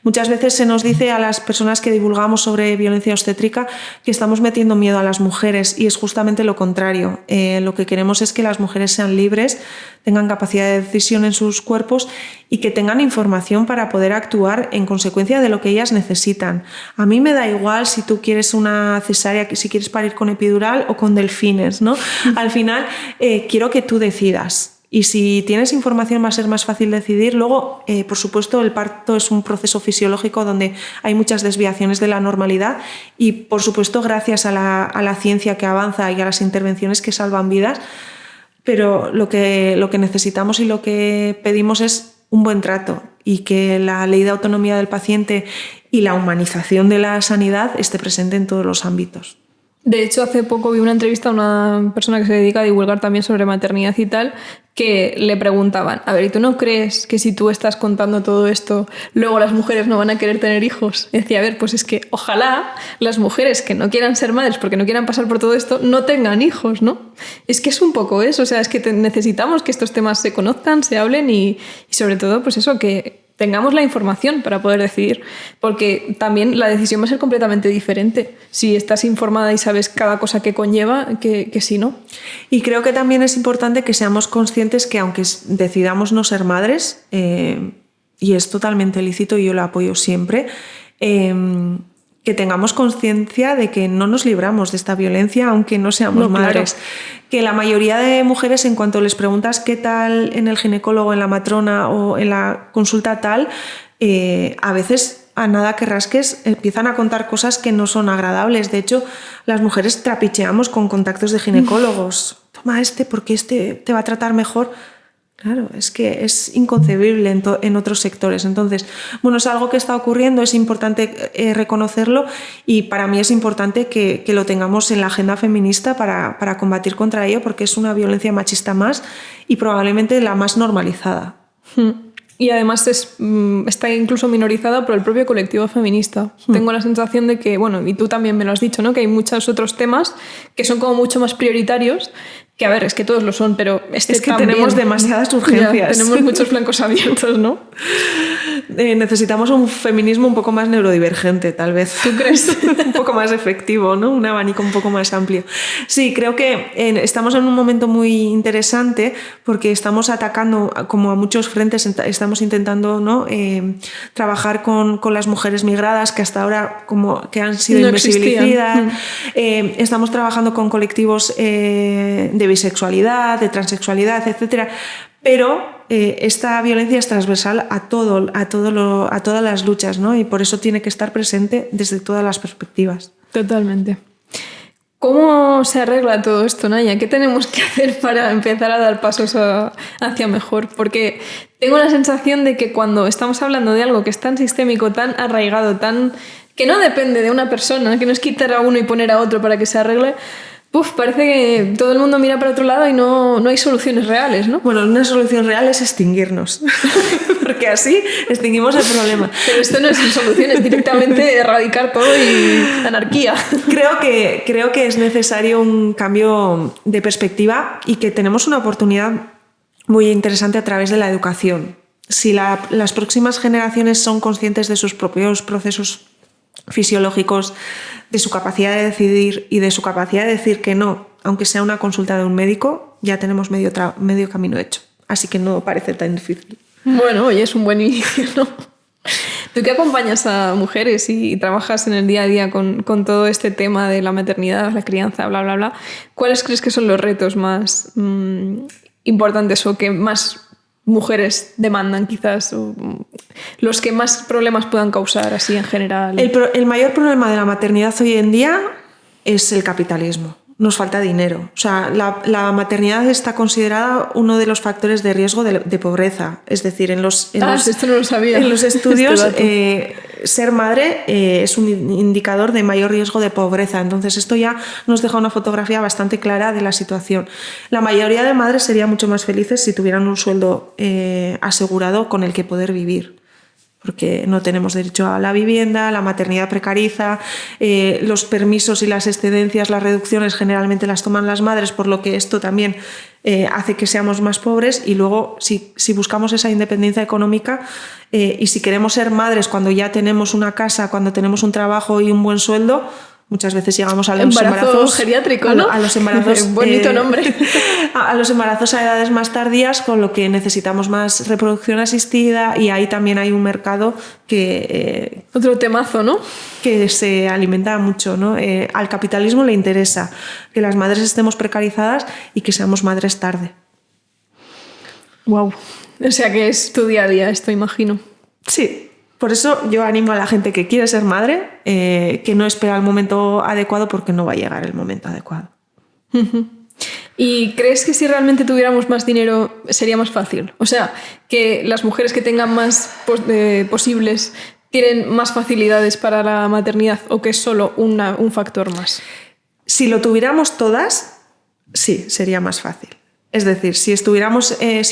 Muchas veces se nos dice a las personas que divulgamos sobre violencia obstétrica que estamos metiendo miedo a las mujeres y es justamente lo contrario. Lo que queremos es que las mujeres sean libres, tengan capacidad de decisión en sus cuerpos y que tengan información para poder actuar en consecuencia de lo que ellas necesitan. A mí me da igual si tú quieres una cesárea, si quieres parir con epidural o con delfines, ¿no? Al final quiero que tú decidas. Y si tienes información va a ser más fácil decidir. Luego, por supuesto, el parto es un proceso fisiológico donde hay muchas desviaciones de la normalidad y, por supuesto, gracias a la ciencia que avanza y a las intervenciones que salvan vidas, pero lo que necesitamos y lo que pedimos es un buen trato y que la ley de autonomía del paciente y la humanización de la sanidad esté presente en todos los ámbitos. De hecho, hace poco vi una entrevista a una persona que se dedica a divulgar también sobre maternidad y tal, que le preguntaban, a ver, ¿y tú no crees que si tú estás contando todo esto, luego las mujeres no van a querer tener hijos? Y decía, a ver, pues es que ojalá las mujeres que no quieran ser madres porque no quieran pasar por todo esto, no tengan hijos, ¿no? Es que es un poco eso, o sea, es que necesitamos que estos temas se conozcan, se hablen y sobre todo, pues eso, que tengamos la información para poder decidir, porque también la decisión va a ser completamente diferente si estás informada y sabes cada cosa que conlleva que si no. Y creo que también es importante que seamos conscientes que aunque decidamos no ser madres, y es totalmente lícito y yo lo apoyo siempre, que tengamos conciencia de que no nos libramos de esta violencia aunque no seamos madres. Claro. Que la mayoría de mujeres, en cuanto les preguntas qué tal en el ginecólogo, en la matrona o en la consulta tal, a veces a nada que rasques empiezan a contar cosas que no son agradables. De hecho, las mujeres trapicheamos con contactos de ginecólogos. Toma porque te va a tratar mejor. Claro, es que es inconcebible en otros sectores. Entonces, bueno, es algo que está ocurriendo, es importante reconocerlo y para mí es importante que lo tengamos en la agenda feminista para combatir contra ello, porque es una violencia machista más y probablemente la más normalizada. Y además está incluso minorizada por el propio colectivo feminista. Tengo la sensación de que, bueno, y tú también me lo has dicho, ¿no? Que hay muchos otros temas que son como mucho más prioritarios, que a ver, es que todos lo son, pero es que tenemos demasiadas urgencias. Ya, tenemos muchos flancos abiertos, ¿no? Necesitamos un feminismo un poco más neurodivergente, tal vez. ¿Tú crees? Un poco más efectivo, ¿no? Un abanico un poco más amplio. Sí, creo que estamos en un momento muy interesante porque estamos atacando como a muchos frentes, estamos intentando, ¿no? Trabajar con las mujeres migradas que hasta ahora como que han sido invisibilizadas. Estamos trabajando con colectivos de bisexualidad, de transexualidad, etcétera. Pero esta violencia es transversal a todas las luchas, ¿no? Y por eso tiene que estar presente desde todas las perspectivas. Totalmente. ¿Cómo se arregla todo esto, Naya? ¿Qué tenemos que hacer para empezar a dar pasos hacia mejor? Porque tengo la sensación de que cuando estamos hablando de algo que es tan sistémico, tan arraigado, que no depende de una persona, que no es quitar a uno y poner a otro para que se arregle, parece que todo el mundo mira para otro lado y no hay soluciones reales, ¿no? Bueno, una solución real es extinguirnos, porque así extinguimos el problema. Pero esto no es solución, es directamente erradicar todo y anarquía. Creo que es necesario un cambio de perspectiva y que tenemos una oportunidad muy interesante a través de la educación. Si las próximas generaciones son conscientes de sus propios procesos fisiológicos, de su capacidad de decidir y de su capacidad de decir que no, aunque sea una consulta de un médico, ya tenemos medio camino hecho. Así que no parece tan difícil. Bueno, oye, es un buen inicio, ¿no? Tú que acompañas a mujeres y trabajas en el día a día con todo este tema de la maternidad, la crianza, bla, bla, bla, ¿cuáles crees que son los retos más importantes o que más mujeres demandan quizás, o los que más problemas puedan causar así en general? El mayor problema de la maternidad hoy en día es el capitalismo. Nos falta dinero. O sea, la maternidad está considerada uno de los factores de riesgo de pobreza. Es decir, esto no lo sabía. En los estudios ser madre es un indicador de mayor riesgo de pobreza. Entonces esto ya nos deja una fotografía bastante clara de la situación. La mayoría de madres serían mucho más felices si tuvieran un sueldo asegurado con el que poder vivir. Porque no tenemos derecho a la vivienda, la maternidad precariza, los permisos y las excedencias, las reducciones generalmente las toman las madres, por lo que esto también hace que seamos más pobres. Y luego, si buscamos esa independencia económica y si queremos ser madres cuando ya tenemos una casa, cuando tenemos un trabajo y un buen sueldo, muchas veces llegamos a los embarazos geriátrico, ¿no? A los embarazos bonito nombre. A los embarazos a edades más tardías, con lo que necesitamos más reproducción asistida, y ahí también hay un mercado que otro temazo, ¿no? Que se alimenta mucho, ¿no? Al capitalismo le interesa que las madres estemos precarizadas y que seamos madres tarde. Wow. O sea que es tu día a día esto, imagino. Sí. Por eso yo animo a la gente que quiere ser madre que no espera el momento adecuado, porque no va a llegar el momento adecuado. ¿Y crees que si realmente tuviéramos más dinero sería más fácil? O sea, que las mujeres que tengan más posibles tienen más facilidades para la maternidad, o que es solo un factor más. Si lo tuviéramos todas, sí, sería más fácil. Es decir, si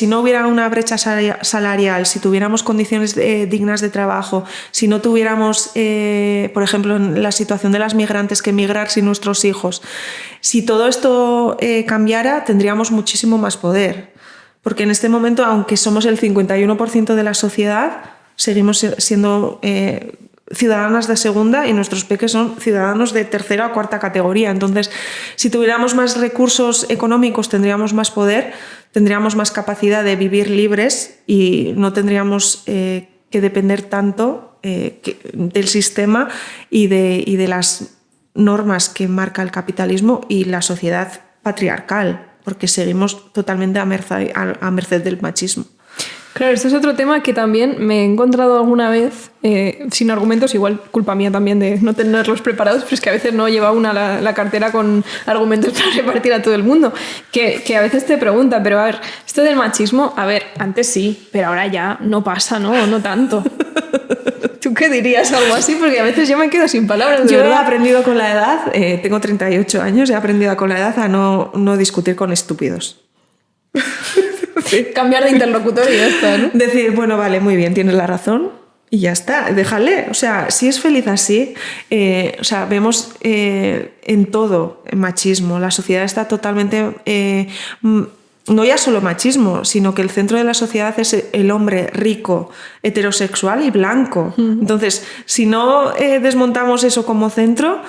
no hubiera una brecha salarial, si tuviéramos condiciones dignas de trabajo, si no tuviéramos, por ejemplo, en la situación de las migrantes que emigrar sin nuestros hijos, si todo esto cambiara, tendríamos muchísimo más poder. Porque en este momento, aunque somos el 51% de la sociedad, seguimos siendo ciudadanas de segunda, y nuestros peques son ciudadanos de tercera o cuarta categoría. Entonces, si tuviéramos más recursos económicos, tendríamos más poder, tendríamos más capacidad de vivir libres y no tendríamos que depender tanto del sistema y de las normas que marca el capitalismo y la sociedad patriarcal, porque seguimos totalmente a merced del machismo. Claro, este es otro tema que también me he encontrado alguna vez sin argumentos, igual culpa mía también de no tenerlos preparados, pero es que a veces no lleva una la cartera con argumentos para repartir a todo el mundo, que a veces te preguntan, pero a ver, esto del machismo, a ver, antes sí, pero ahora ya no pasa, ¿no? No tanto. ¿Tú qué dirías? Algo así, porque a veces yo me quedo sin palabras. Yo ¿verdad? he aprendido con la edad, tengo 38 años, he aprendido con la edad a no discutir con estúpidos. Sí. Cambiar de interlocutor y ya está, ¿no? Decir, bueno, vale, muy bien, tienes la razón y ya está, déjale. O sea, si es feliz así, o sea, vemos en todo el machismo. La sociedad está totalmente... no ya solo machismo, sino que el centro de la sociedad es el hombre rico, heterosexual y blanco. Entonces, si no desmontamos eso como centro,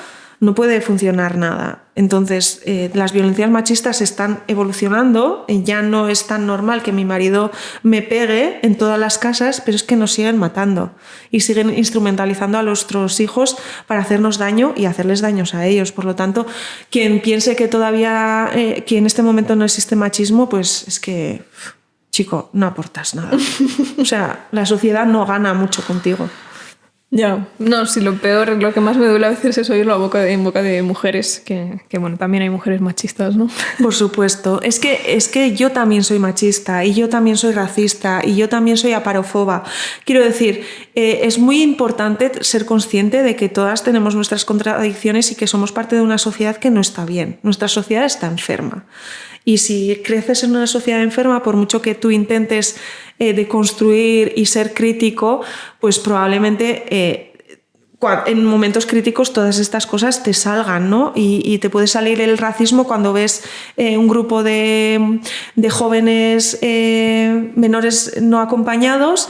no puede funcionar nada. Entonces, las violencias machistas están evolucionando. Ya no es tan normal que mi marido me pegue en todas las casas, pero es que nos siguen matando y siguen instrumentalizando a nuestros hijos para hacernos daño y hacerles daños a ellos. Por lo tanto, quien piense que todavía, que en este momento no existe machismo, pues es que, chico, no aportas nada. O sea, la sociedad no gana mucho contigo. Ya, no, sí, lo peor, lo que más me duele a veces es oírlo en boca de mujeres, que bueno, también hay mujeres machistas, ¿no? Por supuesto, es que yo también soy machista y yo también soy racista y yo también soy aparofoba. Quiero decir, es muy importante ser consciente de que todas tenemos nuestras contradicciones y que somos parte de una sociedad que no está bien. Nuestra sociedad está enferma. Y si creces en una sociedad enferma, por mucho que tú intentes deconstruir y ser crítico, pues probablemente en momentos críticos todas estas cosas te salgan, ¿no? Y te puede salir el racismo cuando ves un grupo de jóvenes menores no acompañados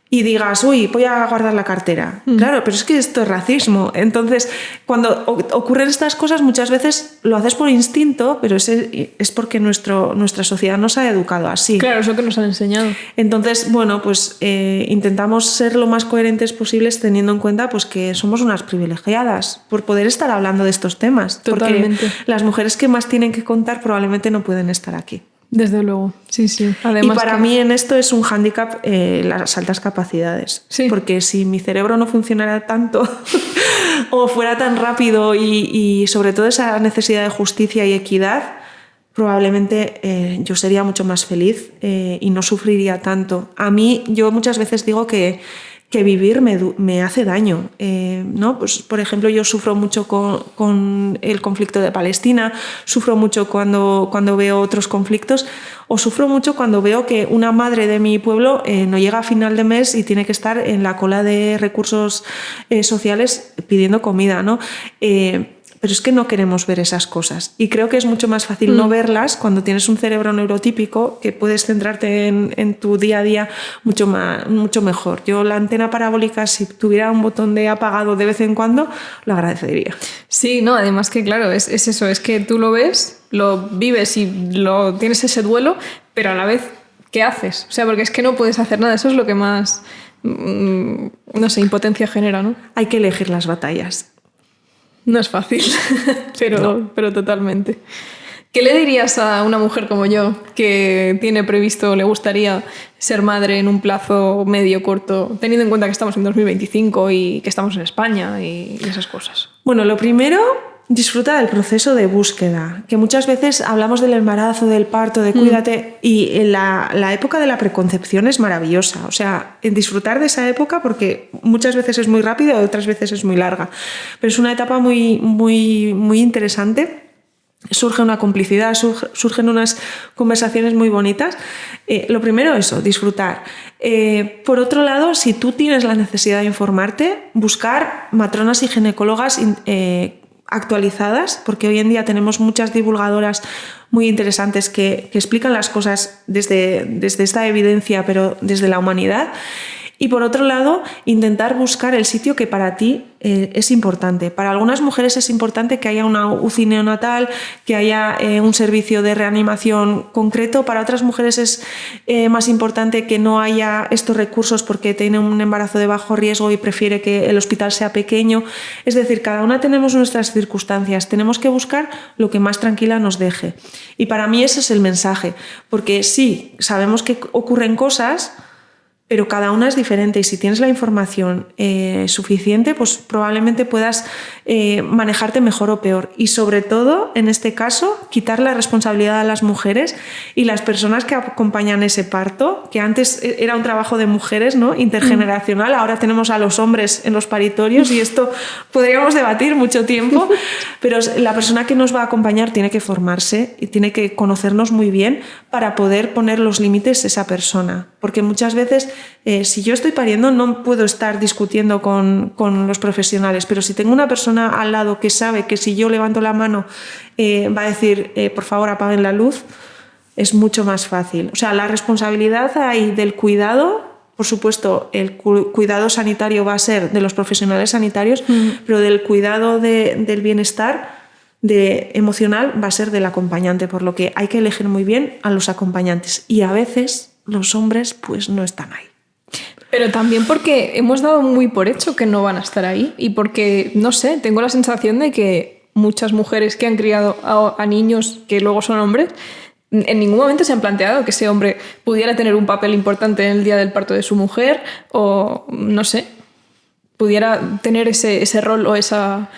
y digas, uy, voy a guardar la cartera. Claro, pero es que esto es racismo. Entonces, cuando ocurren estas cosas, muchas veces lo haces por instinto, pero es porque nuestra sociedad nos ha educado así. Claro, es lo que nos han enseñado. Entonces, bueno, pues intentamos ser lo más coherentes posibles teniendo en cuenta pues, que somos unas privilegiadas por poder estar hablando de estos temas. Totalmente. Porque las mujeres que más tienen que contar probablemente no pueden estar aquí. Desde luego, sí, sí. Además y para mí en esto es un hándicap las altas capacidades. Sí. Porque si mi cerebro no funcionara tanto o fuera tan rápido y sobre todo esa necesidad de justicia y equidad, probablemente yo sería mucho más feliz y no sufriría tanto. A mí, yo muchas veces digo que vivir me hace daño, ¿no? Pues, por ejemplo, yo sufro mucho con el conflicto de Palestina, sufro mucho cuando veo otros conflictos, o sufro mucho cuando veo que una madre de mi pueblo no llega a final de mes y tiene que estar en la cola de recursos sociales pidiendo comida, ¿no? Pero es que no queremos ver esas cosas y creo que es mucho más fácil no verlas cuando tienes un cerebro neurotípico que puedes centrarte en tu día a día mucho mejor. Yo la antena parabólica, si tuviera un botón de apagado de vez en cuando, lo agradecería. Sí, no, además que claro, es eso, es que tú lo ves, lo vives y tienes ese duelo, pero a la vez, ¿qué haces? O sea, porque es que no puedes hacer nada, eso es lo que más, no sé, impotencia genera, ¿no? Hay que elegir las batallas. No es fácil, pero totalmente. ¿Qué le dirías a una mujer como yo que tiene previsto, le gustaría ser madre en un plazo medio corto, teniendo en cuenta que estamos en 2025 y que estamos en España y esas cosas? Bueno, lo primero, disfruta del proceso de búsqueda, que muchas veces hablamos del embarazo, del parto, de cuídate, y la época de la preconcepción es maravillosa. O sea, disfrutar de esa época porque muchas veces es muy rápida y otras veces es muy larga. Pero es una etapa muy, muy, muy interesante. Surge una complicidad, surgen unas conversaciones muy bonitas. Lo primero, eso, disfrutar. Por otro lado, si tú tienes la necesidad de informarte, buscar matronas y ginecólogas actualizadas, porque hoy en día tenemos muchas divulgadoras muy interesantes que explican las cosas desde esta evidencia, pero desde la humanidad. Y por otro lado, intentar buscar el sitio que para ti es importante. Para algunas mujeres es importante que haya una UCI neonatal, que haya un servicio de reanimación concreto. Para otras mujeres es más importante que no haya estos recursos porque tiene un embarazo de bajo riesgo y prefiere que el hospital sea pequeño. Es decir, cada una tenemos nuestras circunstancias. Tenemos que buscar lo que más tranquila nos deje. Y para mí ese es el mensaje. Porque sí, sabemos que ocurren cosas, pero cada una es diferente y si tienes la información suficiente, pues probablemente puedas manejarte mejor o peor. Y sobre todo, en este caso, quitar la responsabilidad a las mujeres y las personas que acompañan ese parto, que antes era un trabajo de mujeres, ¿no? Intergeneracional, ahora tenemos a los hombres en los paritorios y esto podríamos debatir mucho tiempo, pero la persona que nos va a acompañar tiene que formarse y tiene que conocernos muy bien para poder poner los límites a esa persona. Porque muchas veces, si yo estoy pariendo, no puedo estar discutiendo con los profesionales, pero si tengo una persona al lado que sabe que si yo levanto la mano va a decir, por favor, apaguen la luz, es mucho más fácil. O sea, la responsabilidad ahí del cuidado, por supuesto, el cuidado sanitario va a ser de los profesionales sanitarios, pero del cuidado del bienestar emocional va a ser del acompañante, por lo que hay que elegir muy bien a los acompañantes. Y a veces los hombres pues no están ahí. Pero también porque hemos dado muy por hecho que no van a estar ahí y porque, no sé, tengo la sensación de que muchas mujeres que han criado a niños que luego son hombres, en ningún momento se han planteado que ese hombre pudiera tener un papel importante en el día del parto de su mujer o, no sé, pudiera tener ese rol o esa...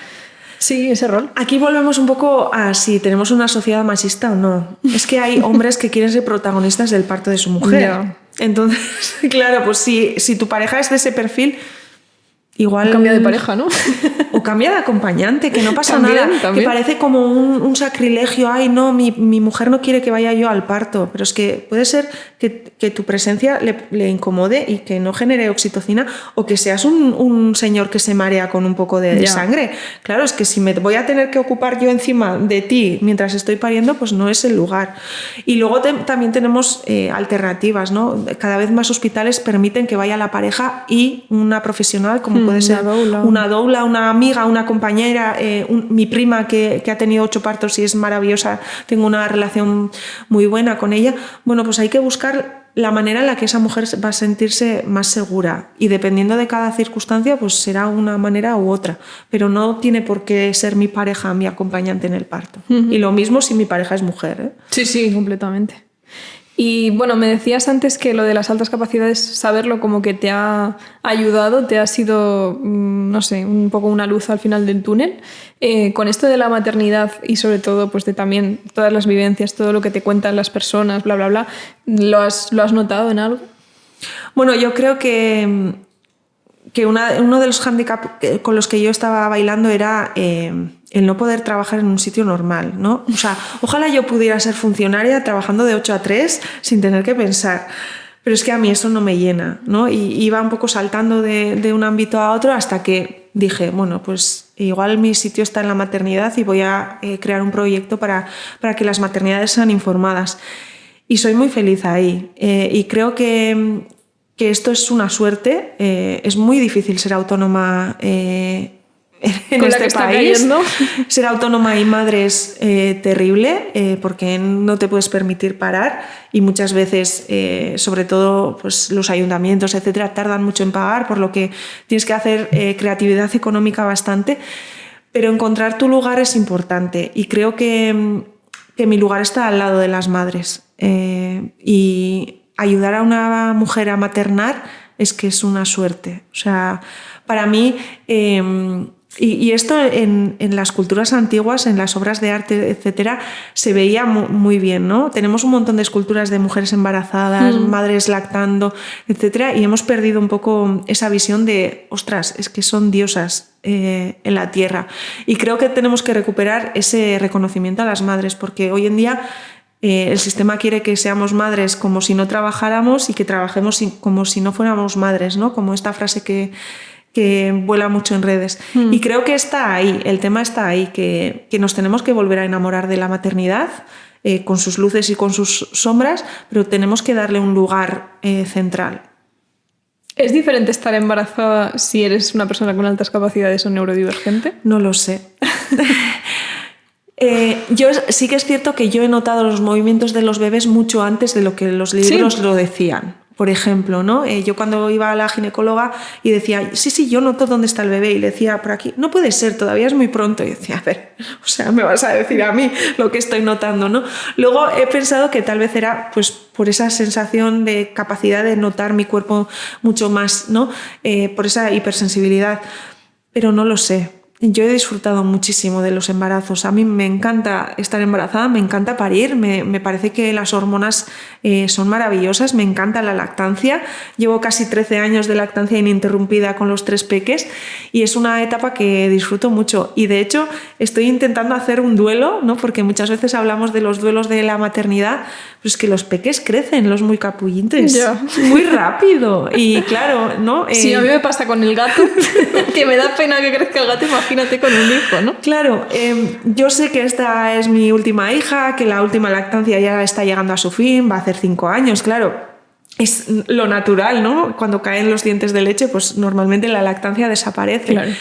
Sí, ese rol. Aquí volvemos un poco a si tenemos una sociedad machista o no. Es que hay hombres que quieren ser protagonistas del parto de su mujer. Yeah. Entonces, claro, pues si tu pareja es de ese perfil, igual... Cambia de pareja, ¿no? O cambia de acompañante, que no pasa También, nada. también. Que parece como un sacrilegio. Ay, no, mi mujer no quiere que vaya yo al parto. Pero es que puede ser que tu presencia le incomode y que no genere oxitocina, o que seas un señor que se marea con un poco de sangre. Claro, es que si me voy a tener que ocupar yo encima de ti mientras estoy pariendo, pues no es el lugar. Y luego también tenemos alternativas, ¿no? Cada vez más hospitales permiten que vaya la pareja y una profesional, como puede ser una doula, una amiga, una compañera, mi prima que ha tenido 8 partos y es maravillosa, tengo una relación muy buena con ella. Bueno, pues hay que buscar la manera en la que esa mujer va a sentirse más segura y dependiendo de cada circunstancia pues será una manera u otra, pero no tiene por qué ser mi pareja mi acompañante en el parto. Y lo mismo si mi pareja es mujer, ¿eh? Sí, sí, completamente. Y bueno, me decías antes que lo de las altas capacidades, saberlo como que te ha ayudado, te ha sido, no sé, un poco una luz al final del túnel. Con esto de la maternidad y sobre todo pues de también todas las vivencias, todo lo que te cuentan las personas, bla, bla, bla, ¿lo has notado en algo? Bueno, yo creo que uno de los hándicaps con los que yo estaba bailando era el no poder trabajar en un sitio normal, ¿no? O sea, ojalá yo pudiera ser funcionaria trabajando de 8 a 3 sin tener que pensar. Pero es que a mí eso no me llena, ¿no? Y iba un poco saltando de un ámbito a otro hasta que dije, bueno, pues igual mi sitio está en la maternidad y voy a crear un proyecto para que las maternidades sean informadas. Y soy muy feliz ahí. Y creo que esto es una suerte. Es muy difícil ser autónoma en este país. Ser autónoma y madre es terrible porque no te puedes permitir parar y muchas veces, sobre todo pues, los ayuntamientos, etcétera, tardan mucho en pagar, por lo que tienes que hacer creatividad económica bastante, pero encontrar tu lugar es importante y creo que mi lugar está al lado de las madres y ayudar a una mujer a maternar es que es una suerte. O sea, para mí... Y esto en las culturas antiguas, en las obras de arte, etcétera, se veía muy bien, ¿no? Tenemos un montón de esculturas de mujeres embarazadas, madres lactando, etcétera, y hemos perdido un poco esa visión de, ostras, es que son diosas en la tierra. Y creo que tenemos que recuperar ese reconocimiento a las madres, porque hoy en día el sistema quiere que seamos madres como si no trabajáramos y que trabajemos como si no fuéramos madres, ¿no? Como esta frase que vuela mucho en redes. Y creo que está ahí, el tema está ahí, que nos tenemos que volver a enamorar de la maternidad, con sus luces y con sus sombras, pero tenemos que darle un lugar central. ¿Es diferente estar embarazada si eres una persona con altas capacidades o neurodivergente? No lo sé. Yo sí que es cierto que yo he notado los movimientos de los bebés mucho antes de lo que los libros lo decían. Por ejemplo, ¿no? Yo cuando iba a la ginecóloga y decía, sí, yo noto dónde está el bebé, y le decía, por aquí, no puede ser, todavía es muy pronto. Y decía, a ver, o sea, me vas a decir a mí lo que estoy notando, ¿no? Luego he pensado que tal vez era pues por esa sensación de capacidad de notar mi cuerpo mucho más, ¿no? Por esa hipersensibilidad, pero no lo sé. Yo he disfrutado muchísimo de los embarazos. A mí me encanta estar embarazada, me encanta parir, me parece que las hormonas son maravillosas, me encanta la lactancia. Llevo casi 13 años de lactancia ininterrumpida con los 3 peques y es una etapa que disfruto mucho. Y de hecho estoy intentando hacer un duelo, ¿no? Porque muchas veces hablamos de los duelos de la maternidad, pero es que los peques crecen, los muy capullitos, muy rápido. Y claro, ¿no? Sí, a mí me pasa con el gato, que me da pena que crezca el gato. Imagínate con un hijo, ¿no? Claro, yo sé que esta es mi última hija, que la última lactancia ya está llegando a su fin, va a hacer 5 años, claro. Es lo natural, ¿no? Cuando caen los dientes de leche, pues normalmente la lactancia desaparece. Claro.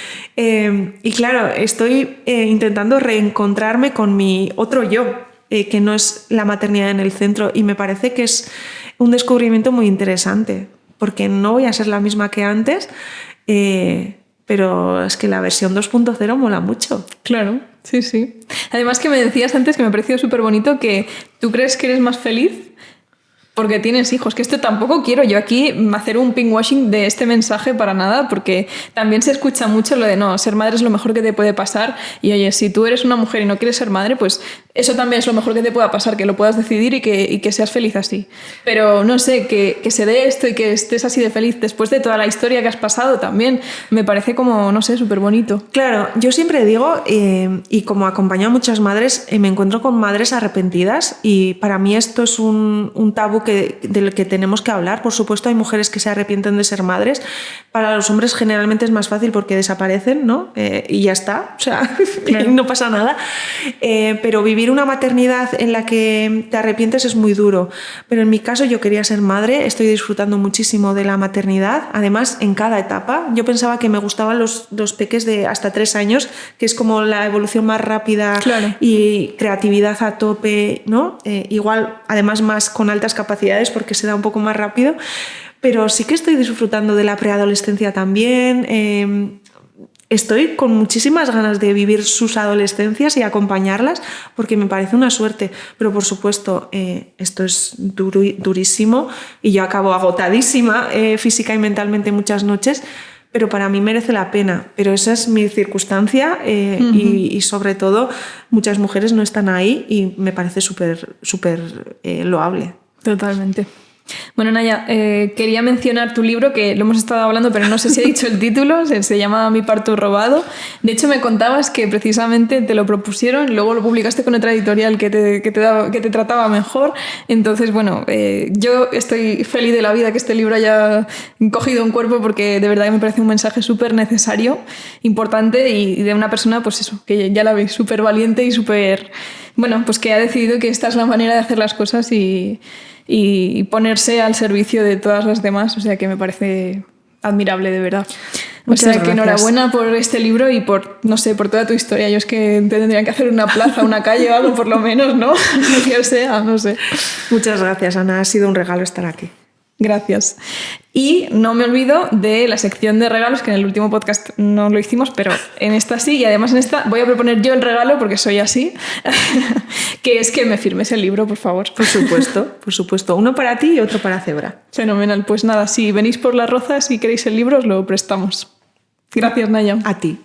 Y claro, estoy intentando reencontrarme con mi otro yo, que no es la maternidad en el centro, y me parece que es un descubrimiento muy interesante, porque no voy a ser la misma que antes, pero es que la versión 2.0 mola mucho. Claro, sí. Además que me decías antes, que me ha parecido súper bonito, que tú crees que eres más feliz porque tienes hijos, que esto tampoco quiero yo aquí hacer un pinkwashing de este mensaje para nada, porque también se escucha mucho lo de no, ser madre es lo mejor que te puede pasar, y oye, si tú eres una mujer y no quieres ser madre, pues eso también es lo mejor que te pueda pasar, que lo puedas decidir y que seas feliz así. Pero no sé, que se dé esto y que estés así de feliz después de toda la historia que has pasado también, me parece como, no sé, súper bonito. Claro, yo siempre digo, y como acompaño a muchas madres, me encuentro con madres arrepentidas, y para mí esto es un tabú del que tenemos que hablar. Por supuesto, hay mujeres que se arrepienten de ser madres. Para los hombres generalmente es más fácil porque desaparecen, ¿no? Y ya está, o sea, claro. No pasa nada. Pero vivir una maternidad en la que te arrepientes es muy duro. Pero en mi caso yo quería ser madre, estoy disfrutando muchísimo de la maternidad, además en cada etapa. Yo pensaba que me gustaban los peques de hasta 3 años, que es como la evolución más rápida, claro. Y creatividad a tope, ¿no? Igual, además más con altas capacidades porque se da un poco más rápido, pero sí que estoy disfrutando de la preadolescencia también. Estoy con muchísimas ganas de vivir sus adolescencias y acompañarlas porque me parece una suerte, pero por supuesto esto es durísimo y yo acabo agotadísima física y mentalmente muchas noches, pero para mí merece la pena. Pero esa es mi circunstancia y sobre todo muchas mujeres no están ahí y me parece súper loable. Totalmente. Bueno, Naya, quería mencionar tu libro, que lo hemos estado hablando, pero no sé si he dicho el título, se llama Mi parto robado. De hecho, me contabas que precisamente te lo propusieron, luego lo publicaste con otra editorial que te trataba mejor. Entonces, bueno, yo estoy feliz de la vida que este libro haya cogido un cuerpo, porque de verdad me parece un mensaje súper necesario, importante, y de una persona, pues eso, que ya la veis, súper valiente y súper... Bueno, pues que ha decidido que esta es la manera de hacer las cosas y ponerse al servicio de todas las demás, o sea que me parece admirable, de verdad. O sea que enhorabuena por este libro y por, no sé, por toda tu historia. Yo es que te tendrían que hacer una plaza, una calle o algo por lo menos, ¿no? Que sea, no sé. Muchas gracias, Ana, ha sido un regalo estar aquí. Gracias. Y no me olvido de la sección de regalos, que en el último podcast no lo hicimos, pero en esta sí, y además en esta voy a proponer yo el regalo, porque soy así, que es que me firmes el libro, por favor. Por supuesto. Uno para ti y otro para Zebra. Fenomenal. Pues nada, si venís por Las Rozas y queréis el libro, os lo prestamos. Gracias, Naya. A ti.